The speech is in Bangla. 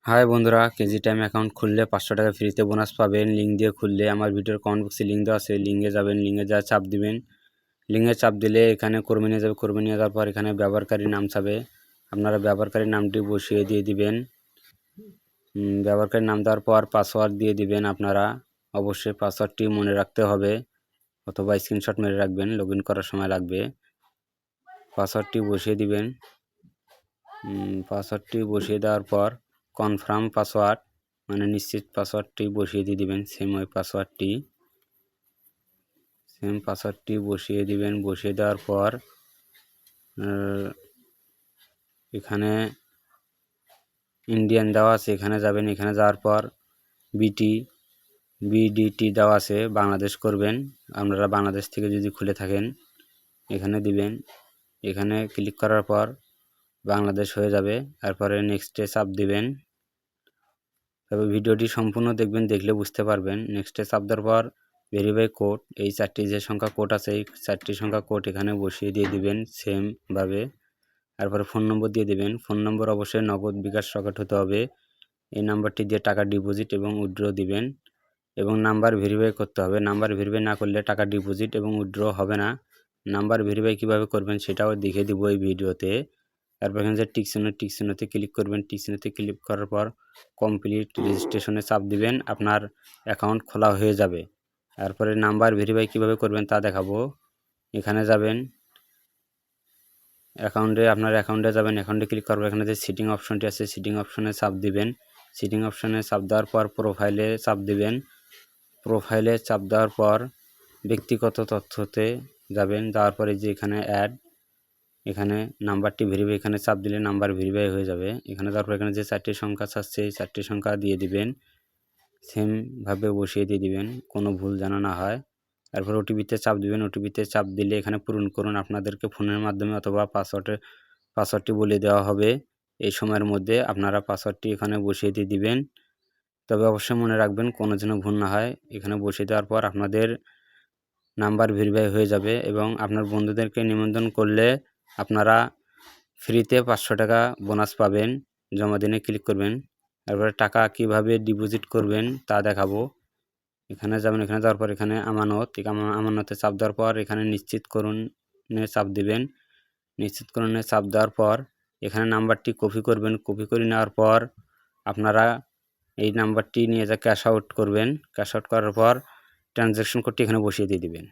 হাই বন্ধুরা, কেজি টাইম অ্যাকাউন্ট খুললে 500 টাকা ফ্রিতে বোনাস পাবেন। লিঙ্ক দিয়ে খুললে আমার ভিডিওর কমেন্ট বক্সে লিঙ্ক দেওয়া আছে, লিঙ্কে যাবেন, লিঙ্কে যা চাপ দিবেন। লিঙ্কে চাপ দিলে এখানে কর্মী নিয়ে যাবে, কর্মী নিয়ে যাওয়ার পর এখানে ব্যবহারকারীর নাম চাবে, আপনারা ব্যবহারকারীর নামটি বসিয়ে দিয়ে দিবেন। ব্যবহারকারীর নাম দেওয়ার পর পাসওয়ার্ড দিয়ে দিবেন। আপনারা অবশ্যই পাসওয়ার্ডটি মনে রাখতে হবে অথবা স্ক্রিনশট মেরে রাখবেন, লগ ইন করার সময় লাগবে। পাসওয়ার্ডটি বসিয়ে দিবেন। পাসওয়ার্ডটি বসিয়ে দেওয়ার পর কনফার্ম পাসওয়ার্ড মানে নিশ্চিত পাসওয়ার্ডটি বসিয়ে দিয়ে দিবেন। সেম পাসওয়ার্ডটি বসিয়ে দিবেন। বসিয়ে দেওয়ার পর এখানে ইন্ডিয়ান দেওয়া আছে, এখানে যাবেন। এখানে যাওয়ার পর বিডিটি দেওয়া আছে, বাংলাদেশ করবেন। আপনারা বাংলাদেশ থেকে যদি খুলে থাকেন এখানে দিবেন। এখানে ক্লিক করার পর বাংলাদেশ হয়ে যাবে। তারপরে নেক্সটে চাপ দিবেন। তবে ভিডিওটি সম্পূর্ণ দেখবেন, দেখলে বুঝতে পারবেন। নেক্সটে চাপ দেওয়ার পর ভেরিফাই কোড, এই 4টি যে সংখ্যা কোড আছে এই 4টি সংখ্যা কোড এখানে বসিয়ে দিয়ে দিবেন সেমভাবে। তারপরে ফোন নম্বর দিয়ে দিবেন। ফোন নম্বর অবশ্যই নগদ, বিকাশ, রকেট হতে হবে। এই নাম্বারটি দিয়ে টাকা ডিপোজিট এবং উইথড্র দিবেন এবং নাম্বার ভেরিফাই করতে হবে। নাম্বার ভেরিফাই না করলে টাকা ডিপোজিট এবং উইথড্র হবে না। নাম্বার ভেরিফাই কীভাবে করবেন সেটাও দেখিয়ে দিব এই ভিডিওতে। তারপর এখানে যে টিকচিহ্নতে ক্লিক করবেন। টিকচিহ্নতে ক্লিক করার পর কমপ্লিট রেজিস্ট্রেশনে চাপ দিবেন, আপনার অ্যাকাউন্ট খোলা হয়ে যাবে। তারপরে নাম্বার ভেরিফাই কীভাবে করবেন তা দেখাবো। এখানে যাবেন, আপনার অ্যাকাউন্টে যাবেন। অ্যাকাউন্টে ক্লিক করবেন। এখানে যে সিটিং অপশনটি আছে সিটিং অপশনে চাপ দিবেন। সিটিং অপশনে চাপ দেওয়ার পর প্রোফাইলে চাপ দিবেন। প্রোফাইলে চাপ দেওয়ার পর ব্যক্তিগত তথ্যতে যাবেন। যাওয়ার পরে যে এখানে অ্যাড, এখানে নাম্বারটি ভেরিফাই, এখানে চাপ দিলে নাম্বার ভেরিফাই হয়ে যাবে। এখানে তারপর এখানে যে 4টি সংখ্যা চাচ্ছে এই 4টি সংখ্যা দিয়ে দিবেন। সেমভাবে বসিয়ে দিয়ে দিবেন, কোনো ভুল যেন না হয়। তারপর ওটিপিতে চাপ দিবেন। ওটিপিতে চাপ দিলে এখানে পূরণ করুন। আপনাদেরকে ফোনের মাধ্যমে অথবা পাসওয়ার্ডটি বলে দেওয়া হবে। এই সময়ের মধ্যে আপনারা পাসওয়ার্ডটি এখানে বসিয়ে দিয়ে দিবেন। তবে অবশ্যই মনে রাখবেন কোনো যেন ভুল না হয়। এখানে বসিয়ে দেওয়ার পর আপনাদের নাম্বার ভেরিফাই হয়ে যাবে এবং আপনার বন্ধুদেরকে নিমন্ত্রণ করলে আপনারা ফ্রিতে 500 টাকা বোনাস পাবেন। জমা দিনে ক্লিক করবেন। তারপরে টাকা কিভাবে ডিপোজিট করবেন তা দেখাবো। এখানে যাবেন। এখানে যাওয়ার পর এখানে আমানতে চাপ দেওয়ার পর এখানে নিশ্চিত করুনে চাপ দিবেন। নিশ্চিতকরণে চাপ দেওয়ার পর এখানে নাম্বারটি কপি করবেন। কপি করে নেওয়ার পর আপনারা এই নাম্বারটি নিয়ে যা ক্যাশ আউট করবেন। ক্যাশ আউট করার পর ট্রানজ্যাকশন কোডটি এখানে বসিয়ে দিয়ে দিবেন।